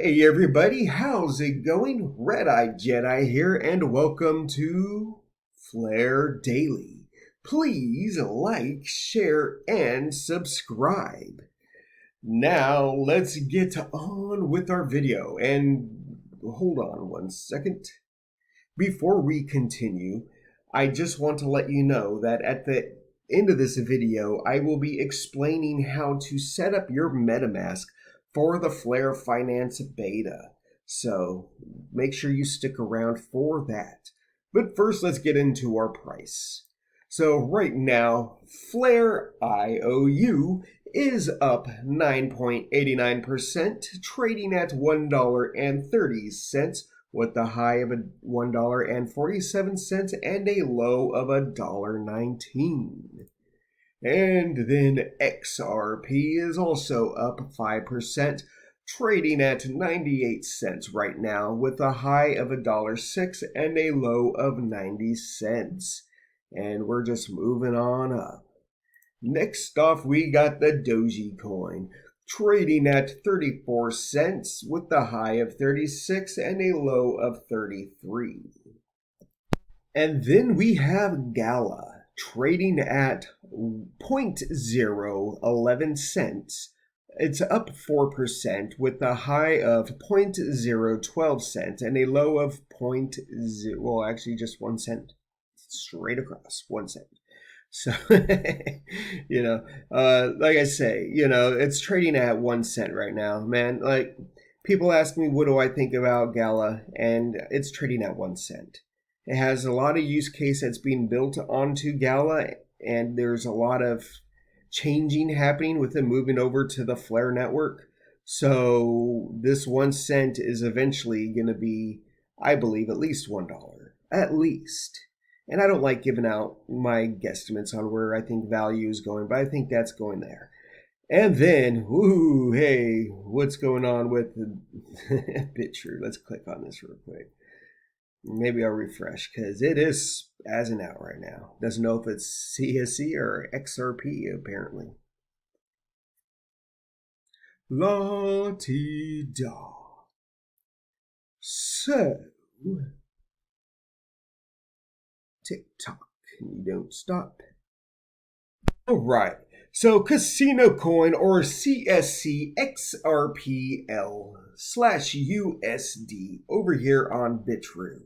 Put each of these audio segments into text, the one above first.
Hey everybody, how's it going? RedEyedJedi here and welcome to FlareDaily. Please like, share, and subscribe. Now let's get on with our video and hold on one second. Before we continue, I just want to let you know that at the end of this video, I will be explaining how to set up your MetaMask for the Flare Finance beta. So make sure you stick around for that. But first, let's get into our price. So right now, FlareIOU is up 9.89%, trading at $1.30 with a high of $1.47 and a low of $1.19. And then XRP is also up 5%, trading at 98 cents right now with a high of $1.06 and a low of 90 cents. And we're just moving on up. Next off, we got the Dogecoin, trading at 34 cents with a high of 36 and a low of 33. And then we have Gala, trading at 0.011 cents. It's up 4% with a high of 0.012 cents and a low of just 1 cent. Straight across 1 cent. So, like I say, it's trading at 1 cent right now, man. Like, people ask me, what do I think about Gala? And it's trading at 1 cent. It has a lot of use case that's being built onto Gala, and there's a lot of changing happening with it moving over to the Flare network. So this 1 cent is eventually going to be, I believe, at least $1. At least. And I don't like giving out my guesstimates on where I think value is going, but I think that's going there. And then, hey, what's going on with the BitTrue? Let's click on this real quick. Maybe I'll refresh because it is spazzing out right now. Doesn't know if it's CSC or XRP apparently. La-ti-da. So, TikTok, you don't stop. All right. So Casino Coin or CSC XRPL/USD over here on BitTrue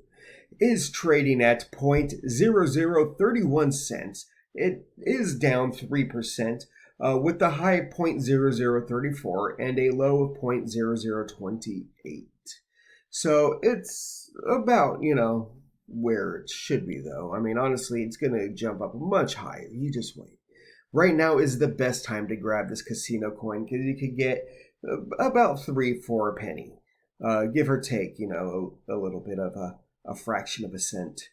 is trading at 0.0031 cents. It is down 3% with a high of 0.0034 and a low of 0.0028. So it's about, where it should be though. I mean, honestly, it's going to jump up much higher. You just wait. Right now is the best time to grab this Casino Coin because you could get about 3 for a penny. Give or take, a little bit of a fraction of a cent.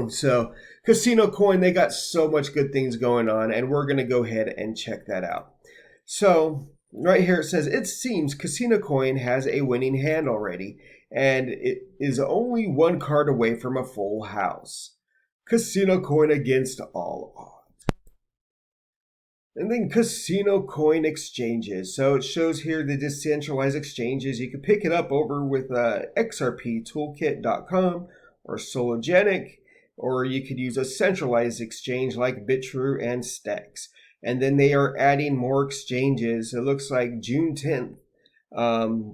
So Casino Coin, they got so much good things going on, and we're going to go ahead and check that out. So right here it says, it seems Casino Coin has a winning hand already, and it is only 1 card away from a full house. Casino Coin against all odds. And then Casino Coin exchanges. So it shows here the decentralized exchanges. You can pick it up over with xrptoolkit.com or Sologenic, or you could use a centralized exchange like BitTrue and Stacks. And then they are adding more exchanges. It looks like June 10th,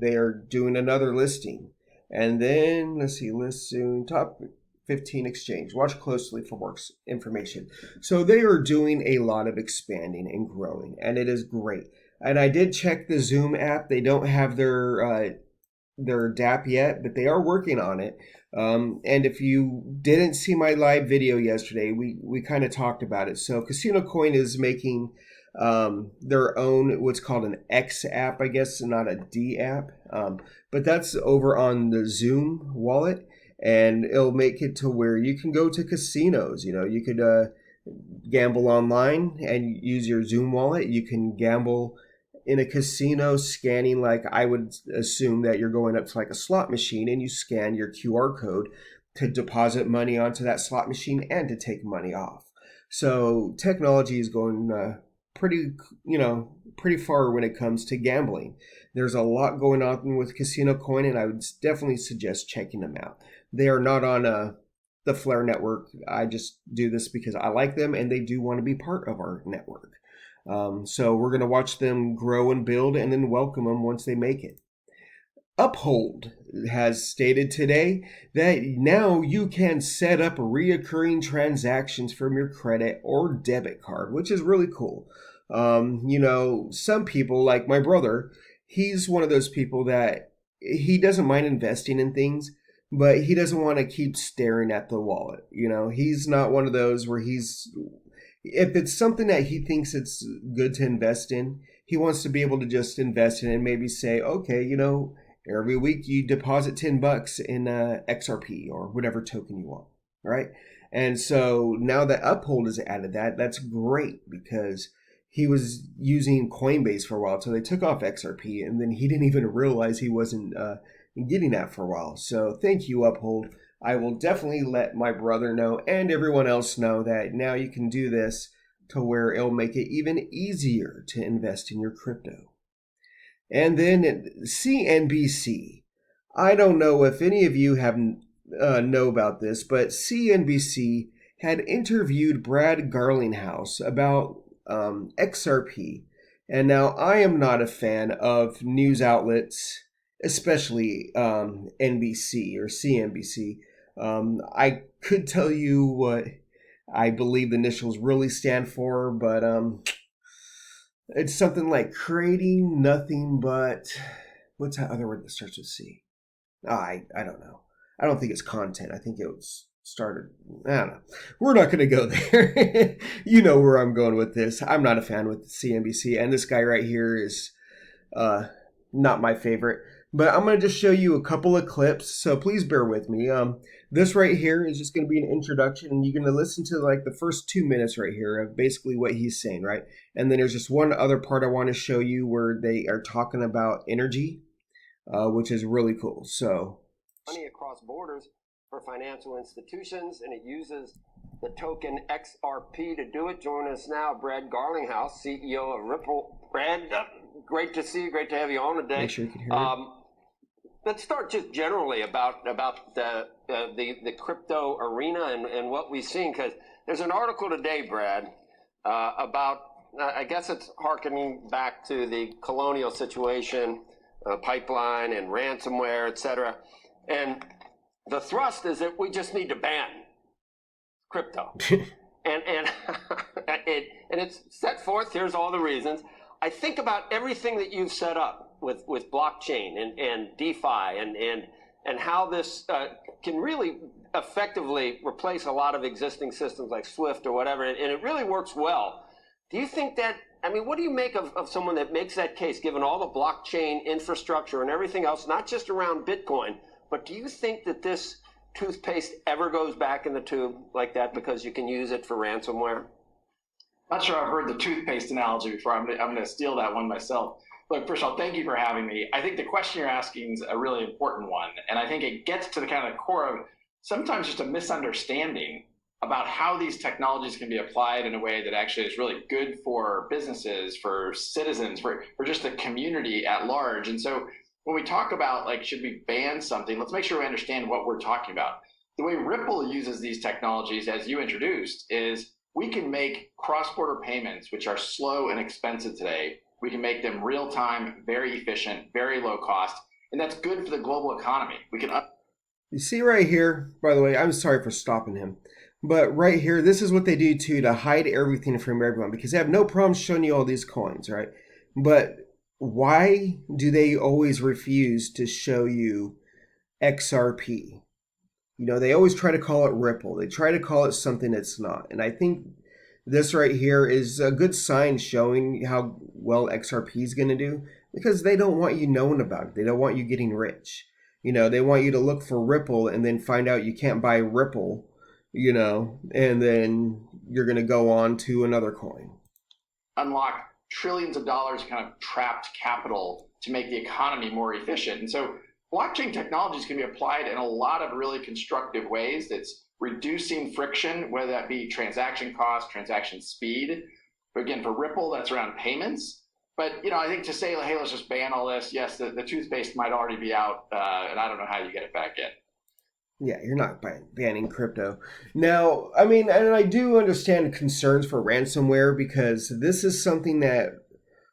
they are doing another listing. And then, let's see, list soon, top 15 exchange. Watch closely for more information. So they are doing a lot of expanding and growing, and it is great. And I did check the Zoom app. They don't have their DApp yet, but they are working on it. And if you didn't see my live video yesterday, we kind of talked about it. So Casino Coin is making their own, what's called an X app, I guess, not a D app. But that's over on the Zoom wallet. And it'll make it to where you can go to casinos. You could gamble online and use your Zoom wallet. You can gamble in a casino scanning, like I would assume that you're going up to like a slot machine and you scan your QR code to deposit money onto that slot machine and to take money off. So technology is going pretty far when it comes to gambling. There's a lot going on with Casino Coin, and I would definitely suggest checking them out. They are not on the Flare network. I just do this because I like them, and they do want to be part of our network. So we're going to watch them grow and build, and then welcome them once they make it. Uphold has stated today that now you can set up reoccurring transactions from your credit or debit card, which is really cool. Some people, like my brother, he's one of those people that he doesn't mind investing in things, but he doesn't want to keep staring at the wallet. He's not one of those where if it's something that he thinks it's good to invest in, he wants to be able to just invest in it and maybe say, okay, every week you deposit $10 in XRP or whatever token you want, right? And so now that Uphold has added that, that's great because he was using Coinbase for a while. So they took off XRP and then he didn't even realize he wasn't getting that for a while. So thank you, Uphold. I will definitely let my brother know and everyone else know that now you can do this to where it'll make it even easier to invest in your crypto. And then CNBC. I don't know if any of you have know about this, but CNBC had interviewed Brad Garlinghouse about XRP. And now I am not a fan of news outlets, especially NBC or CNBC. I could tell you what I believe the initials really stand for, but it's something like creating nothing but, what's that other word that starts with C? I don't know. I don't think it's content. I think it was started. I don't know. We're not going to go there. You know where I'm going with this. I'm not a fan with CNBC, and this guy right here is not my favorite. But I'm going to just show you a couple of clips, so please bear with me. This right here is just going to be an introduction, and you're going to listen to like the first 2 minutes right here of basically what he's saying, right? And then there's just one other part I want to show you where they are talking about energy, which is really cool. So, money across borders for financial institutions, and it uses the token XRP to do it. Join us now, Brad Garlinghouse, CEO of Ripple. Brad, great to see you. Great to have you on today. Make sure you can hear it. Let's start just generally about the crypto arena and what we've seen, because there's an article today, Brad, about, I guess it's harkening back to the colonial situation, pipeline and ransomware, et cetera. And the thrust is that we just need to ban crypto. and it's set forth, here's all the reasons. I think about everything that you've set up with blockchain and DeFi and how this can really effectively replace a lot of existing systems like Swift or whatever, and it really works well. Do you think that, what do you make of someone that makes that case, given all the blockchain infrastructure and everything else, not just around Bitcoin, but do you think that this toothpaste ever goes back in the tube like that because you can use it for ransomware? Not sure I've heard the toothpaste analogy before. I'm going to steal that one myself. Look, first of all, thank you for having me. I think the question you're asking is a really important one, and I think it gets to the kind of core of sometimes just a misunderstanding about how these technologies can be applied in a way that actually is really good for businesses, for citizens, for just the community at large. And so when we talk about, like, should we ban something, let's make sure we understand what we're talking about. The way Ripple uses these technologies, as you introduced, is we can make cross-border payments, which are slow and expensive today. We can make them real-time, very efficient, very low cost, and that's good for the global economy. We can. You see right here, by the way, I'm sorry for stopping him, but right here, this is what they do too to hide everything from everyone, because they have no problem showing you all these coins, right? But why do they always refuse to show you XRP? They always try to call it Ripple. They try to call it something it's not. And I think this right here is a good sign showing how well XRP is going to do, because they don't want you knowing about it. They don't want you getting rich. They want you to look for Ripple and then find out you can't buy Ripple, and then you're going to go on to another coin. Unlock trillions of dollars of kind of trapped capital to make the economy more efficient. And so blockchain technologies can be applied in a lot of really constructive ways. That's reducing friction, whether that be transaction cost, transaction speed. But again, for Ripple, that's around payments. But I think to say, hey, let's just ban all this. Yes, the toothpaste might already be out, and I don't know how you get it back in. Yeah, you're not banning crypto. Now, I mean, and I do understand concerns for ransomware because this is something that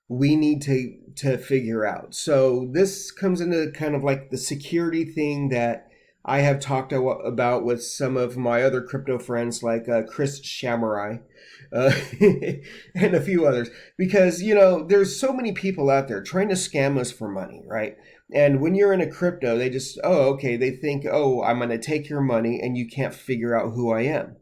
we need to figure out. So this comes into kind of like the security thing that I have talked about with some of my other crypto friends like Chris Shamurai and a few others. Because, there's so many people out there trying to scam us for money, right? And when you're in a crypto, they just, they think, I'm going to take your money and you can't figure out who I am.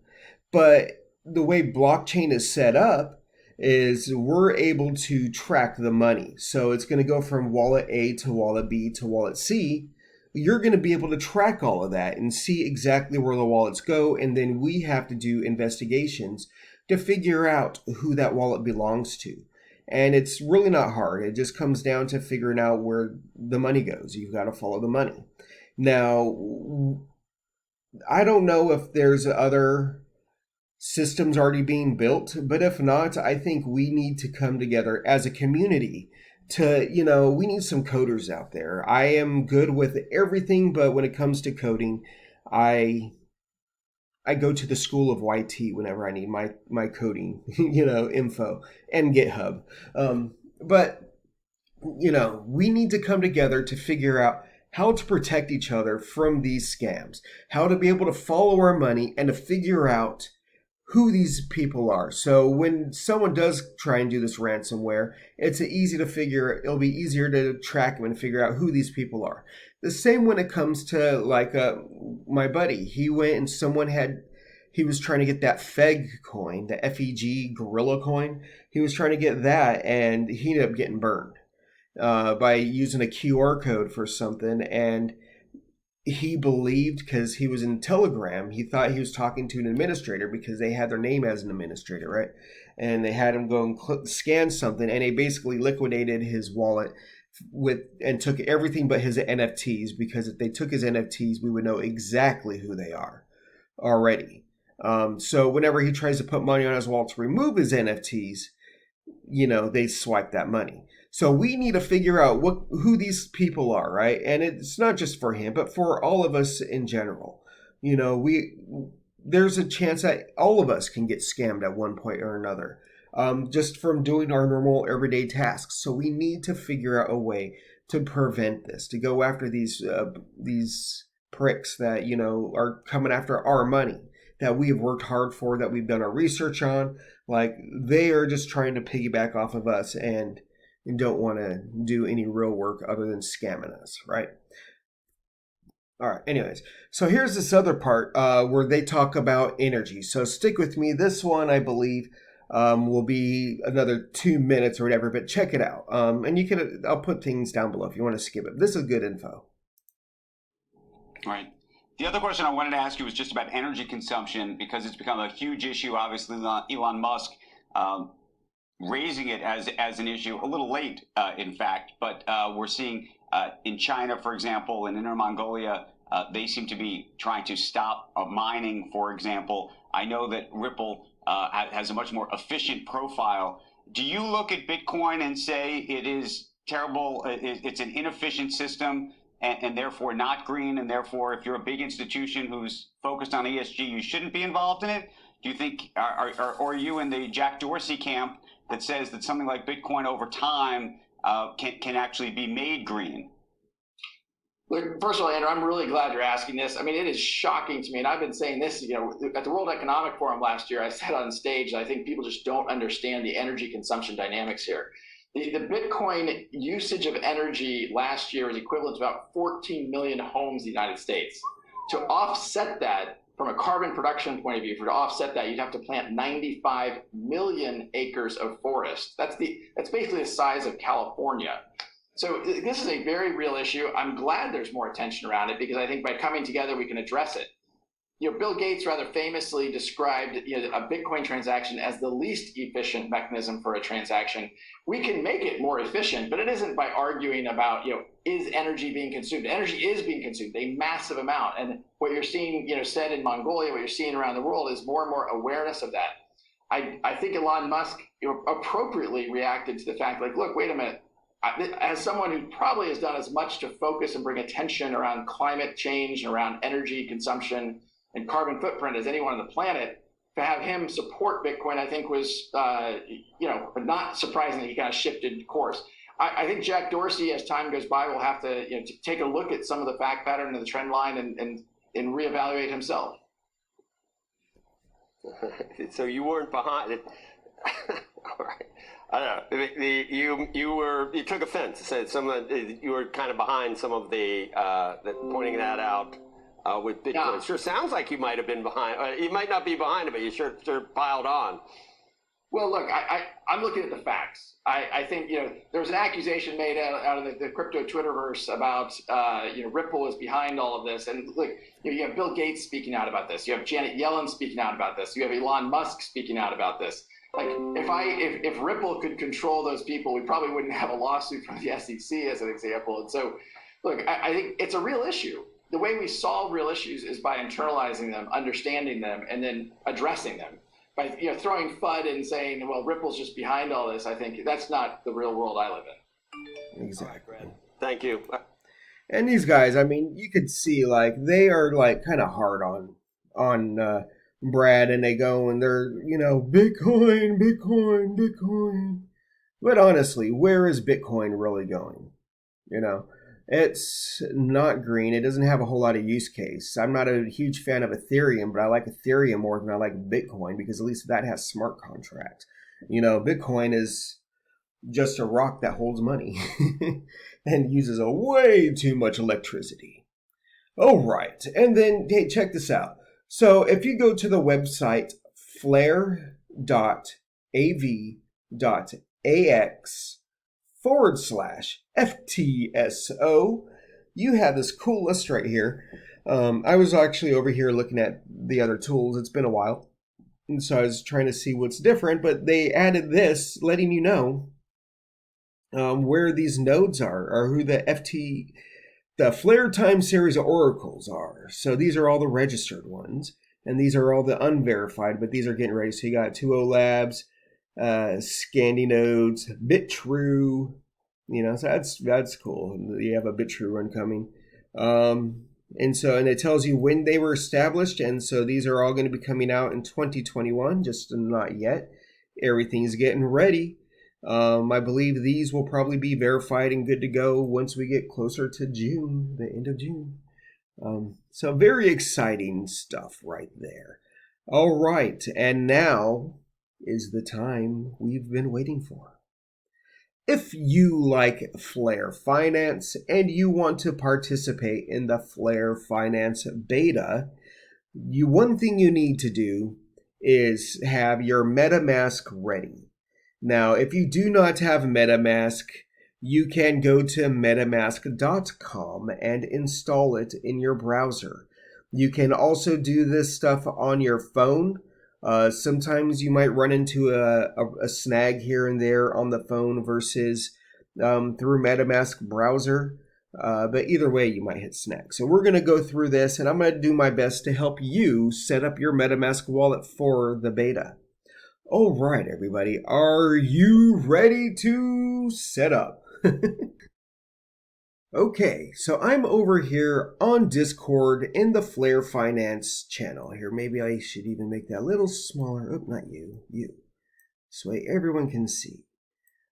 But the way blockchain is set up is we're able to track the money. So it's going to go from wallet A to wallet B to wallet C. You're going to be able to track all of that and see exactly where the wallets go. And then we have to do investigations to figure out who that wallet belongs to. And it's really not hard. It just comes down to figuring out where the money goes. You've got to follow the money. Now, I don't know if there's other systems already being built, but if not, I think we need to come together as a community to, we need some coders out there. I am good with everything, but when it comes to coding, I go to the school of YT whenever I need my coding, info and GitHub. But we need to come together to figure out how to protect each other from these scams, how to be able to follow our money and to figure out who these people are. So when someone does try and do this ransomware, it'll be easier to track them and figure out who these people are. The same when it comes to like my buddy. He went and he was trying to get that FEG coin, the FEG gorilla coin. He was trying to get that and he ended up getting burned by using a QR code for something. And he believed, because he was in Telegram, he thought he was talking to an administrator because they had their name as an administrator, right? And they had him go and scan something, and they basically liquidated his wallet and took everything but his NFTs, because if they took his NFTs, we would know exactly who they are already. So whenever he tries to put money on his wallet to remove his NFTs, they swipe that money. So we need to figure out who these people are, right? And it's not just for him, but for all of us in general. There's a chance that all of us can get scammed at one point or another, just from doing our normal everyday tasks. So we need to figure out a way to prevent this, to go after these pricks that are coming after our money that we have worked hard for, that we've done our research on. Like, they are just trying to piggyback off of us and don't want to do any real work other than scamming us, right? All right, anyways. So here's this other part where they talk about energy. So stick with me. This one, I believe, will be another 2 minutes or whatever, but check it out. And I'll put things down below if you want to skip it. This is good info. All right. The other question I wanted to ask you was just about energy consumption, because it's become a huge issue. Obviously, Elon Musk raising it as an issue a little late, in fact. But we're seeing in China, for example, in Inner Mongolia, they seem to be trying to stop mining, for example. I know that Ripple has a much more efficient profile. Do you look at Bitcoin and say it is terrible, it's an inefficient system, and therefore not green, and therefore if you're a big institution who's focused on ESG, you shouldn't be involved in it? Do you think, are you in the Jack Dorsey camp that says that something like Bitcoin over time can actually be made green? Look, first of all, Andrew, I'm really glad you're asking this. I mean, it is shocking to me, and I've been saying this, at the World Economic Forum last year, I said on stage, I think people just don't understand the energy consumption dynamics here. The Bitcoin usage of energy last year is equivalent to about 14 million homes in the United States. To offset that, from a carbon production point of view, to offset that, you'd have to plant 95 million acres of forest. That's basically the size of California. So this is a very real issue. I'm glad there's more attention around it, because I think by coming together, we can address it. Bill Gates rather famously described a Bitcoin transaction as the least efficient mechanism for a transaction. We can make it more efficient, but it isn't by arguing about, is energy being consumed? Energy is being consumed, a massive amount. And what you're seeing, said in Mongolia, what you're seeing around the world is more and more awareness of that. I think Elon Musk appropriately reacted to the fact, like, look, wait a minute. As someone who probably has done as much to focus and bring attention around climate change and around energy consumption and carbon footprint as anyone on the planet, to have him support Bitcoin, I think was, not surprising that he kind of shifted course. I think Jack Dorsey, as time goes by, will have to, to take a look at some of the fact pattern and the trend line and reevaluate himself. So you weren't behind it. All right. I don't know. You took offense. Said you were kind of behind some of the pointing that out with Bitcoin. Yeah. Sure sounds like you might have been behind. You might not be behind it, but you sure piled on. Well, look, I'm looking at the facts. I think, there was an accusation made out of the crypto Twitterverse about, Ripple is behind all of this. And look, you have Bill Gates speaking out about this. You have Janet Yellen speaking out about this. You have Elon Musk speaking out about this. Like, if Ripple could control those people, we probably wouldn't have a lawsuit from the SEC as an example. And so, look, I think it's a real issue. The way we solve real issues is by internalizing them, understanding them, and then addressing them. By throwing FUD and saying, well, Ripple's just behind all this, I think that's not the real world I live in. Exactly. Right, Thank you. And these guys, I mean, you could see like they are like kind of hard on Brad, and they go and they're Bitcoin, Bitcoin, Bitcoin. But honestly, where is Bitcoin really going? It's not green. It doesn't have a whole lot of use case. I'm not a huge fan of Ethereum, but I like Ethereum more than I like Bitcoin because at least that has smart contracts. Bitcoin is just a rock that holds money and uses a way too much electricity. Oh, right. And then, hey, check this out. So if you go to the website flare.av.ax/FTSO, you have this cool list right here. I was actually over here looking at the other tools. It's been a while. And so I was trying to see what's different, but they added this letting you know where these nodes are, or who the Flare time series oracles are. So these are all the registered ones, and these are all the unverified, but these are getting ready. So you got 2O Labs, Scandi Nodes, BitTrue, so that's cool. You have a BitTrue run coming. And it tells you when they were established, and so these are all going to be coming out in 2021, just not yet. Everything's getting ready. I believe these will probably be verified and good to go once we get closer to June, the end of June. So very exciting stuff right there. All right, and now is the time we've been waiting for. If you like Flare Finance and you want to participate in the Flare Finance beta, one thing you need to do is have your MetaMask ready. Now, if you do not have MetaMask, you can go to MetaMask.com and install it in your browser. You can also do this stuff on your phone. Sometimes you might run into a snag here and there on the phone versus through MetaMask browser. But either way, you might hit snag. So we're going to go through this, and I'm going to do my best to help you set up your MetaMask wallet for the beta. All right, everybody, are you ready to set up? Okay, so I'm over here on Discord in the Flare Finance channel. Here, maybe I should even make that a little smaller. Oh, not you, you. So everyone can see.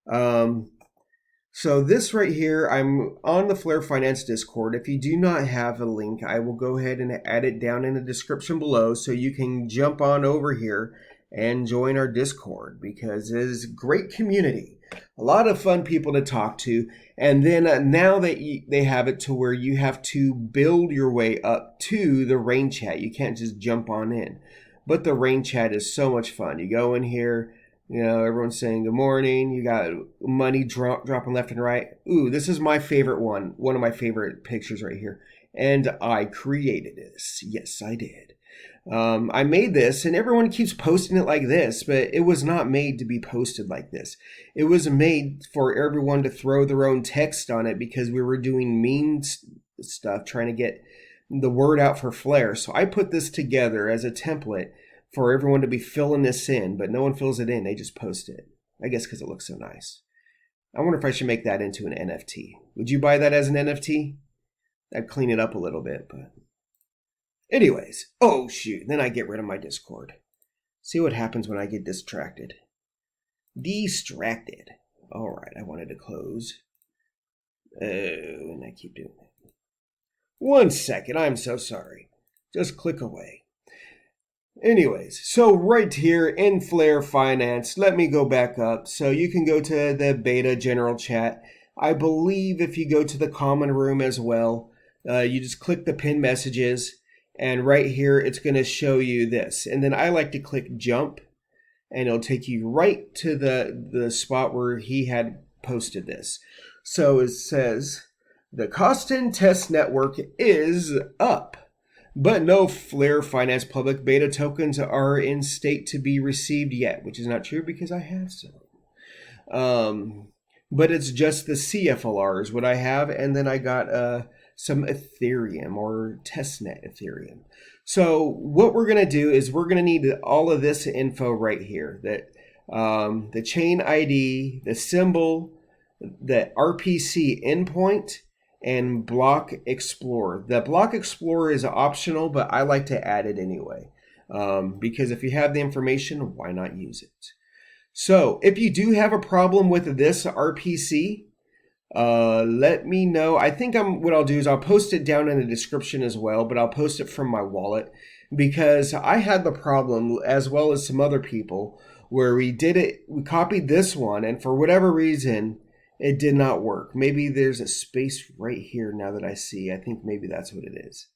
So this right here, I'm on the Flare Finance Discord. If you do not have a link, I will go ahead and add it down in the description below so you can jump on over here and join our Discord, because it is a great community. A lot of fun people to talk to. And then now that they have it to where you have to build your way up to the rain chat. You can't just jump on in. But the rain chat is so much fun. You go in here, everyone's saying good morning. You got money dropping left and right. Ooh, this is my favorite one. One of my favorite pictures right here. And I created this. Yes, I did. I made this, and everyone keeps posting it like this, but it was not made to be posted like this. It was made for everyone to throw their own text on it because we were doing meme stuff, trying to get the word out for Flare. So I put this together as a template for everyone to be filling this in, but no one fills it in. They just post it. I guess because it looks so nice. I wonder if I should make that into an NFT. Would you buy that as an NFT? I'd clean it up a little bit, but... Anyways. Oh, shoot. Then I get rid of my Discord. See what happens when I get distracted. Distracted. All right, I wanted to close. Oh, and I keep doing it. 1 second. I'm so sorry. Just click away. Anyways, so right here in Flare Finance, let me go back up. So you can go to the beta general chat. I believe if you go to the common room as well, you just click the pin messages, and right here it's going to show you this. And then I like to click jump, and it'll take you right to the spot where he had posted this. So it says, the Costin test network is up, but no Flare Finance public beta tokens are in state to be received yet, which is not true because I have some. But it's just the CFLR is what I have, and then I got some Ethereum or testnet Ethereum. So what we're going to do is we're going to need all of this info right here, that the chain ID, the symbol, the RPC endpoint, and Block Explorer. The Block Explorer is optional, but I like to add it anyway, because if you have the information, why not use it? So if you do have a problem with this RPC, let me know. I think what I'll do is I'll post it down in the description as well, but I'll post it from my wallet, because I had the problem, as well as some other people, where we copied this one, and for whatever reason, it did not work. Maybe there's a space right here now that I see. I think maybe that's what it is.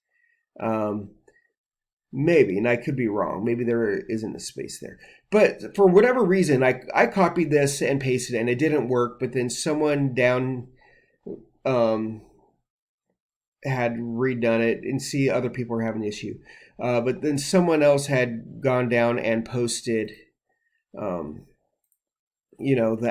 Maybe, and I could be wrong. Maybe there isn't a space there. But for whatever reason, I copied this and pasted it, and it didn't work. But then someone down had redone it, and see other people were having an issue. But then someone else had gone down and posted, the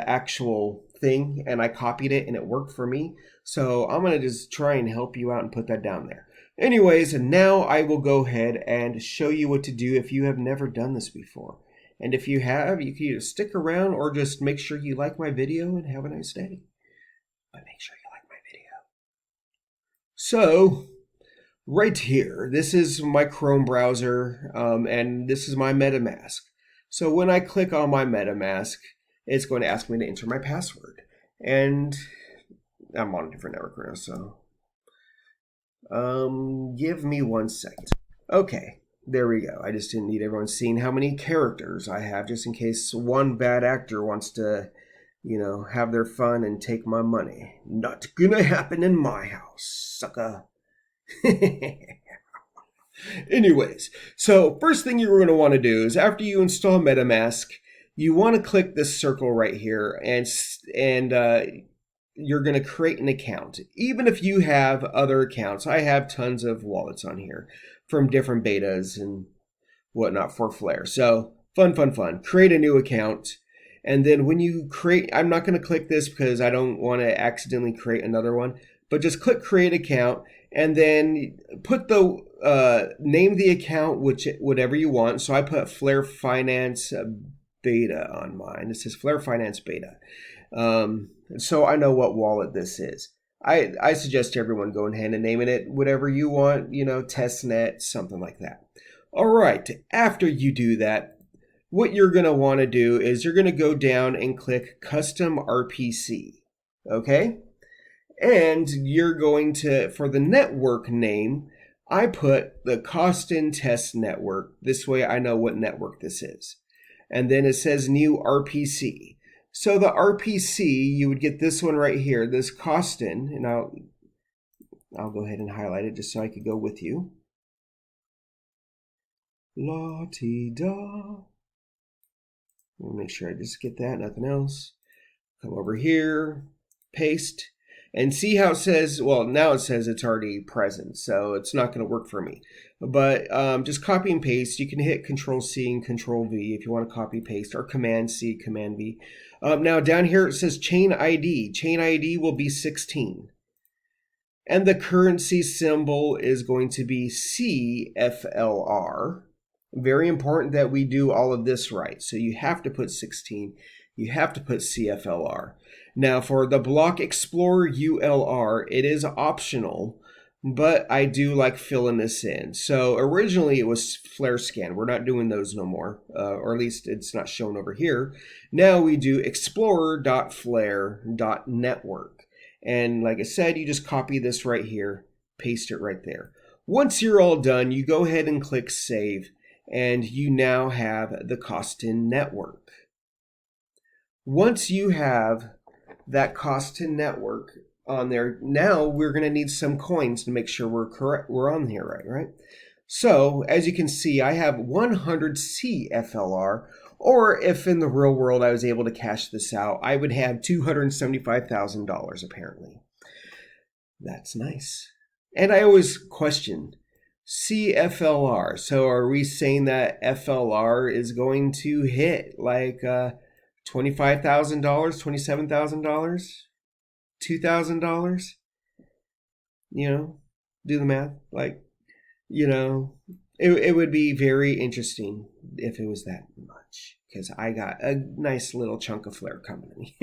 actual thing, and I copied it and it worked for me. So I'm going to just try and help you out and put that down there. Anyways, now I will go ahead and show you what to do if you have never done this before. And if you have, you can either stick around or just make sure you like my video and have a nice day. But make sure you like my video. So, right here, this is my Chrome browser, and this is my MetaMask. So when I click on my MetaMask, it's going to ask me to enter my password. And I'm on a different network now, so give me 1 second. Okay, there we go. I just didn't need everyone seeing how many characters I have, just in case one bad actor wants to, have their fun and take my money. Not gonna happen in my house, sucker. Anyways, so first thing you're going to want to do is after you install MetaMask, you want to click this circle right here, and you're going to create an account. Even if you have other accounts, I have tons of wallets on here from different betas and whatnot for Flare. So fun. Create a new account. And then when you create, I'm not going to click this because I don't want to accidentally create another one, but just click create account and then put the name the account whatever you want. So I put Flare Finance Beta on mine. It says Flare Finance Beta. So I know what wallet this is. I suggest everyone go ahead and naming it whatever you want, testnet, something like that. All right, after you do that, what you're going to want to do is you're going to go down and click Custom RPC, okay? And you're going to, for the network name, I put the Costin Test Network. This way I know what network this is. And then it says new RPC. So the RPC, you would get this one right here, this Costin, and I'll go ahead and highlight it just so I could go with you. La-ti-da. I'll make sure I just get that, nothing else. Come over here, paste, and see how it says, well, now it says it's already present, so it's not going to work for me. But just copy and paste. You can hit Control-C and Control-V if you want to copy paste, or Command-C, Command-V. Now down here it says chain ID. Chain ID will be 16. And the currency symbol is going to be CFLR. Very important that we do all of this right. So you have to put 16. You have to put CFLR. Now for the Block Explorer ULR, it is optional, but I do like filling this in. So originally it was Flare Scan. We're not doing those no more, or at least it's not shown over here. Now we do explorer.flare.network. And like I said, you just copy this right here, paste it right there. Once you're all done, you go ahead and click Save, and you now have the Costin network. Once you have that Costin network on there, now we're going to need some coins to make sure we're on here right? So as you can see, I have 100 CFLR, or if in the real world I was able to cash this out, I would have $275,000 apparently. That's nice. And I always question CFLR. So are we saying that FLR is going to hit like $25,000, $27,000, $2,000? You know, do the math. Like, you know, it would be very interesting if it was that much, because I got a nice little chunk of Flare coming to me.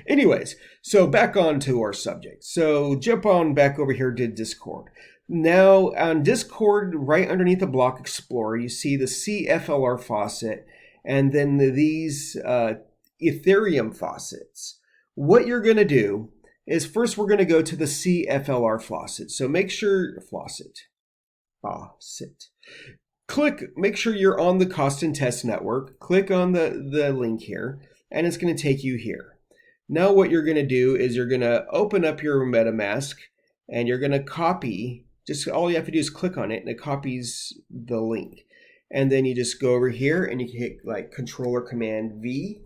Anyways, so back on to our subject. So jump on back over here to Discord. Now on Discord, right underneath the Block Explorer, you see the CFLR faucet and then these Ethereum faucets. What you're going to do is first we're going to go to the CFLR faucet. So make sure, make sure you're on the Costin Test Network. Click on the link here, and it's going to take you here. Now what you're going to do is you're going to open up your MetaMask, and you're going to copy, just all you have to do is click on it, and it copies the link. And then you just go over here, and you can hit like Control or Command V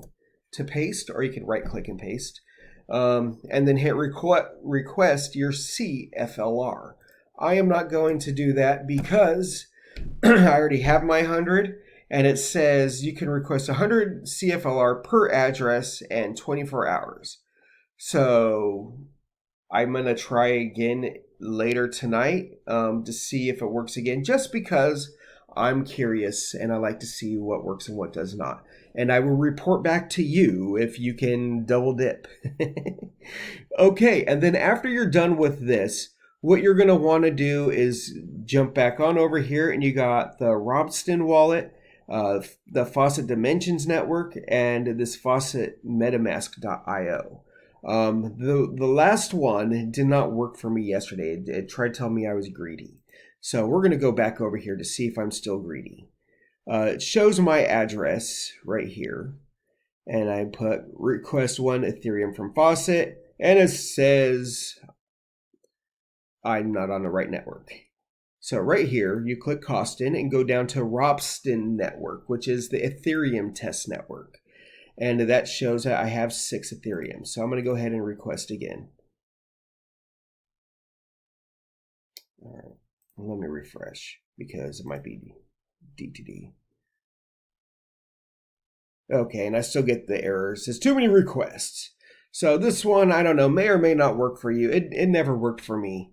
to paste, or you can right click and paste. And then hit request your CFLR. I am not going to do that because I already have my 100. And it says you can request 100 CFLR per address and 24 hours. So I'm going to try again later tonight to see if it works again, just because I'm curious and I like to see what works and what does not. And I will report back to you if you can double dip. Okay, and then after you're done with this, what you're going to want to do is jump back on over here, and you got the Robston wallet, the Faucet Dimensions Network, and this Faucet MetaMask.io. The last one did not work for me yesterday. It tried telling me I was greedy. So we're going to go back over here to see if I'm still greedy. It shows my address right here. And I put request 1 Ethereum from Faucet. And it says I'm not on the right network. So right here, you click Costin and go down to Robston Network, which is the Ethereum test network. And that shows that I have 6 Ethereum. So I'm going to go ahead and request again. All right, let me refresh because it might be DTD. Okay, and I still get the error. It says too many requests. So this one, I don't know, may or may not work for you. It never worked for me.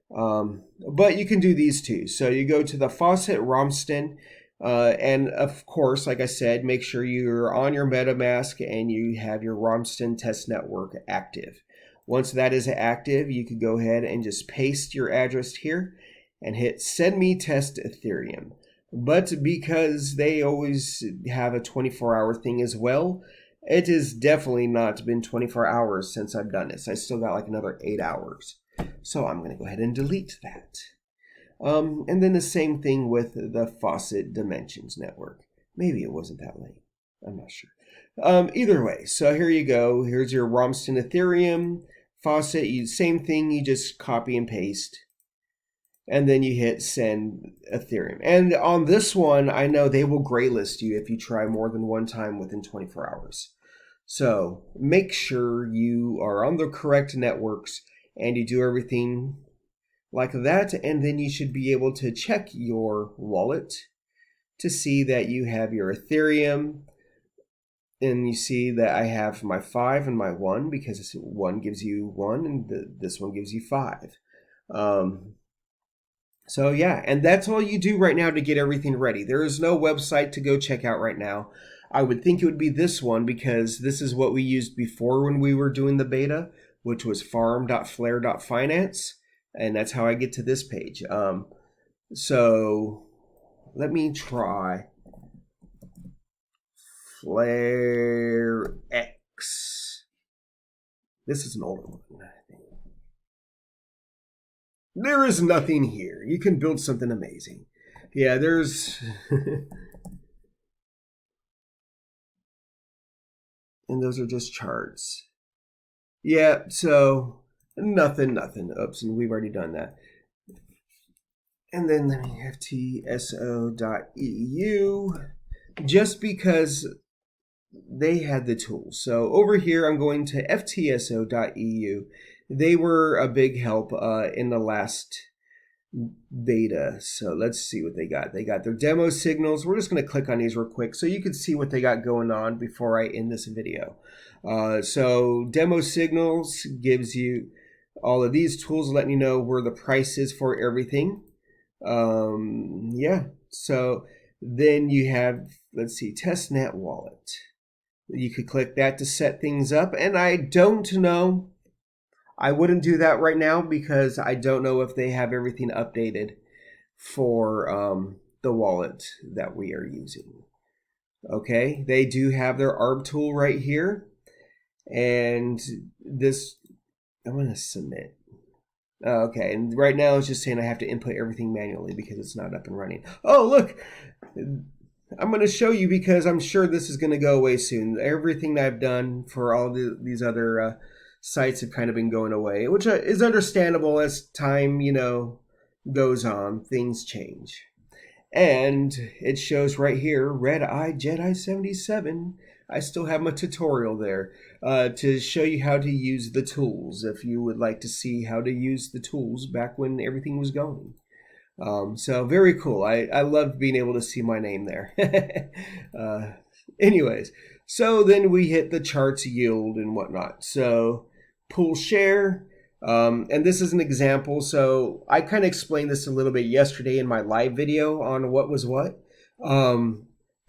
But you can do these two. So you go to the Faucet Robston, and of course, like I said, make sure you're on your MetaMask and you have your Robston test network active. Once that is active, you can go ahead and just paste your address here and hit send me test Ethereum. But because they always have a 24-hour thing as well, it has definitely not been 24 hours since I've done this. I still got like another 8 hours. So I'm going to go ahead and delete that. And then the same thing with the Faucet Dimensions Network. Maybe it wasn't that late. I'm not sure. Either way, so here you go. Here's your Robston Ethereum Faucet. Same thing, you just copy and paste. And then you hit send Ethereum. And on this one, I know they will graylist you if you try more than one time within 24 hours. So make sure you are on the correct networks and you do everything like that. And then you should be able to check your wallet to see that you have your Ethereum. And you see that I have my 5 and my 1 because this one gives you 1 and this one gives you 5. So yeah, and that's all you do right now to get everything ready. There is no website to go check out right now. I would think it would be this one because this is what we used before when we were doing the beta, which was farm.flare.finance. And that's how I get to this page. So let me try Flare X. This is an older one, I think. There is nothing here. You can build something amazing. Yeah, there's... and those are just charts. Yeah, so nothing. Oops, and we've already done that. And then let me FTSO.eu, just because they had the tools. So over here, I'm going to FTSO.eu. They were a big help in the last beta. So let's see what they got. They got their demo signals. We're just going to click on these real quick so you can see what they got going on before I end this video. So demo signals gives you all of these tools letting you know where the price is for everything. Yeah, so then you have, let's see, testnet wallet. You could click that to set things up, and I don't know, I wouldn't do that right now because I don't know if they have everything updated for the wallet that we are using. Okay, they do have their ARB tool right here, and this, I'm going to submit. Okay, and right now it's just saying I have to input everything manually because it's not up and running. Oh, look, I'm going to show you because I'm sure this is going to go away soon. Everything that I've done for all these other sites have kind of been going away, which is understandable as time, goes on. Things change. And it shows right here, RedEyedJedi 77. I still have my tutorial there to show you how to use the tools if you would like to see how to use the tools back when everything was going. So very cool. I love being able to see my name there. Anyways, so then we hit the charts yield and whatnot. So pool share, and this is an example. So I kind of explained this a little bit yesterday in my live video on what was what.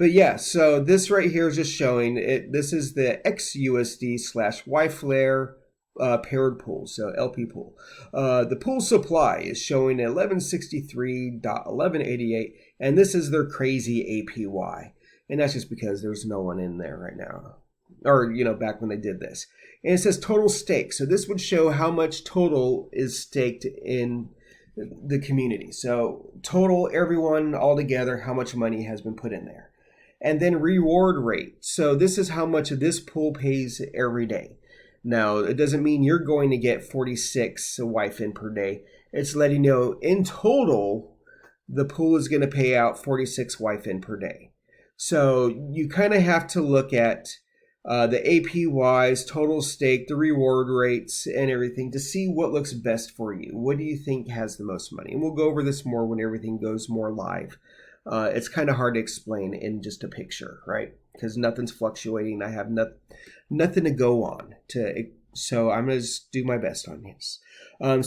But yeah, so this right here is just showing it. This is the XUSD/YFlare paired pool, so LP pool. The pool supply is showing 1163.1188, and this is their crazy APY. And that's just because there's no one in there right now, or back when they did this. And it says total stake. So this would show how much total is staked in the community. So total, everyone all together, how much money has been put in there. And then reward rate. So this is how much of this pool pays every day. Now, it doesn't mean you're going to get 46 YFIN per day. It's letting you know in total, the pool is going to pay out 46 YFIN per day. So you kind of have to look at the APYs, total stake, the reward rates, and everything to see what looks best for you. What do you think has the most money? And we'll go over this more when everything goes more live. It's kind of hard to explain in just a picture, right? Because nothing's fluctuating. I have nothing to go on. So I'm going to do my best on this.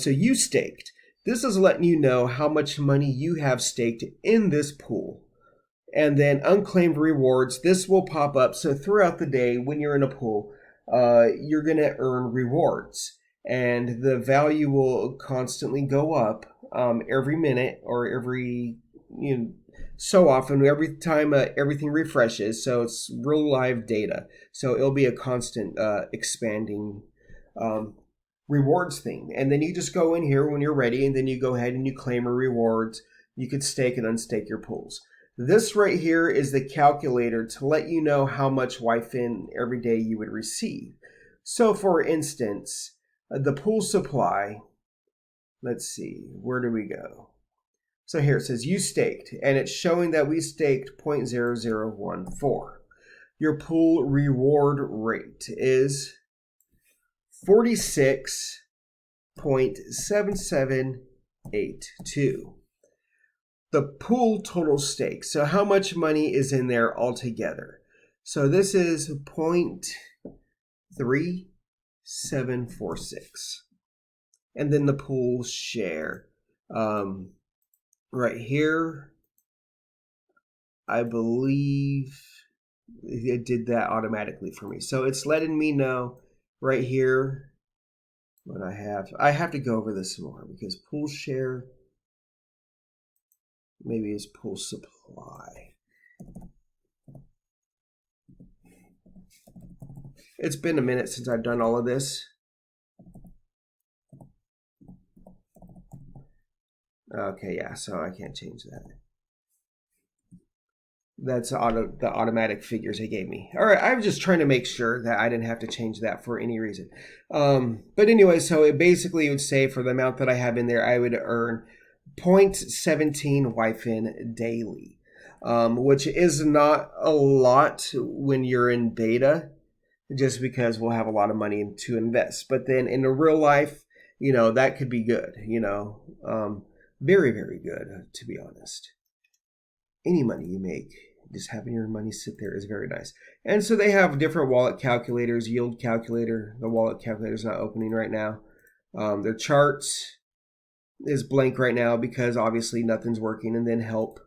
So you staked. This is letting you know how much money you have staked in this pool. And then unclaimed rewards. This will pop up. So throughout the day when you're in a pool, you're going to earn rewards. And the value will constantly go up every minute or every... so often, every time everything refreshes, so it's real live data. So it'll be a constant expanding rewards thing. And then you just go in here when you're ready, and then you go ahead and you claim your rewards. You could stake and unstake your pools. This right here is the calculator to let you know how much YFIN every day you would receive. So for instance, the pool supply, let's see, where do we go? So here it says you staked, and it's showing that we staked 0.0014. Your pool reward rate is 46.7782. The pool total stake. So how much money is in there altogether? So this is 0.3746. And then the pool share. right here, I believe it did that automatically for me. So it's letting me know right here what I have. I have to go over this more because pool share maybe is pool supply. It's been a minute since I've done all of this. Okay, yeah, so I can't change that. That's the automatic figures they gave me. All right, I was just trying to make sure that I didn't have to change that for any reason. But anyway, so it basically would say for the amount that I have in there, I would earn 0.17 YFIN daily, which is not a lot when you're in beta, just because we'll have a lot of money to invest. But then in the real life, you know, that could be good, you know, very, very good, to be honest. Any money you make, just having your money sit there is very nice. And so they have different wallet calculators, yield calculator. The wallet calculator is not opening right now. Their charts is blank right now because obviously nothing's working. And then help,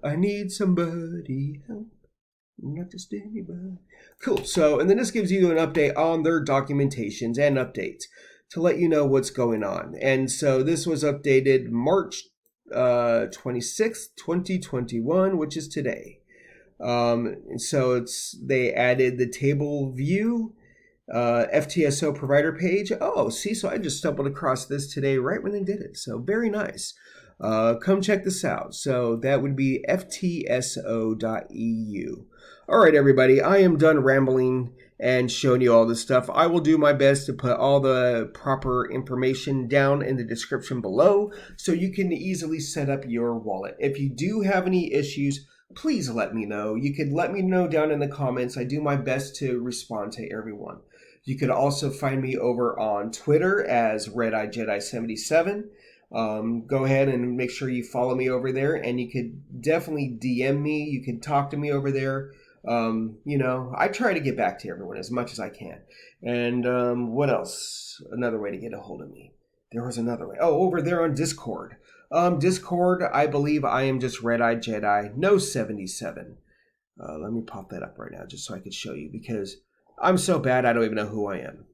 I need somebody, help, not just anybody. Cool. So, and then this gives you an update on their documentations and updates to let you know what's going on. And so this was updated March 26th, 2021, which is today. So they added the table view, FTSO provider page. Oh, see, so I just stumbled across this today right when they did it. So very nice. Come check this out. So that would be FTSO.eu. All right, everybody, I am done rambling and showing you all this stuff. I will do my best to put all the proper information down in the description below so you can easily set up your wallet. If you do have any issues, please let me know. You could let me know down in the comments. I do my best to respond to everyone. You could also find me over on Twitter as RedEyedJedi77. Go ahead and make sure you follow me over there, and you could definitely DM me. You can talk to me over there. You know, I try to get back to everyone as much as I can. And what else? Another way to get a hold of me. There was another way. Oh, over there on Discord. Discord, I believe I am just RedEyedJedi, no 77. Let me pop that up right now just so I could show you because I'm so bad I don't even know who I am.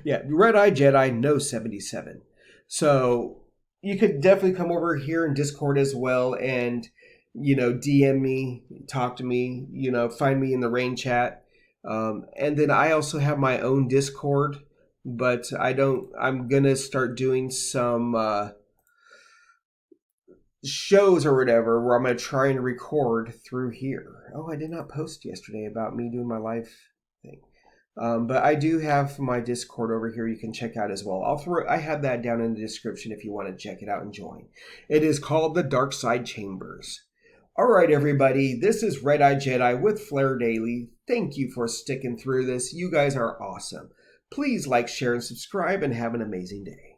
Yeah, RedEyedJedi, no 77. So you could definitely come over here in Discord as well and, you know, DM me, talk to me, you know, find me in the rain chat. And then I also have my own Discord, but I'm going to start doing some shows or whatever where I'm going to try and record through here. Oh, I did not post yesterday about me doing my live thing. But I do have my Discord over here you can check out as well. I have that down in the description if you want to check it out and join. It is called the Dark Side Chambers. All right, everybody, this is RedEyedJedi with FlareDaily. Thank you for sticking through this. You guys are awesome. Please like, share, and subscribe, and have an amazing day.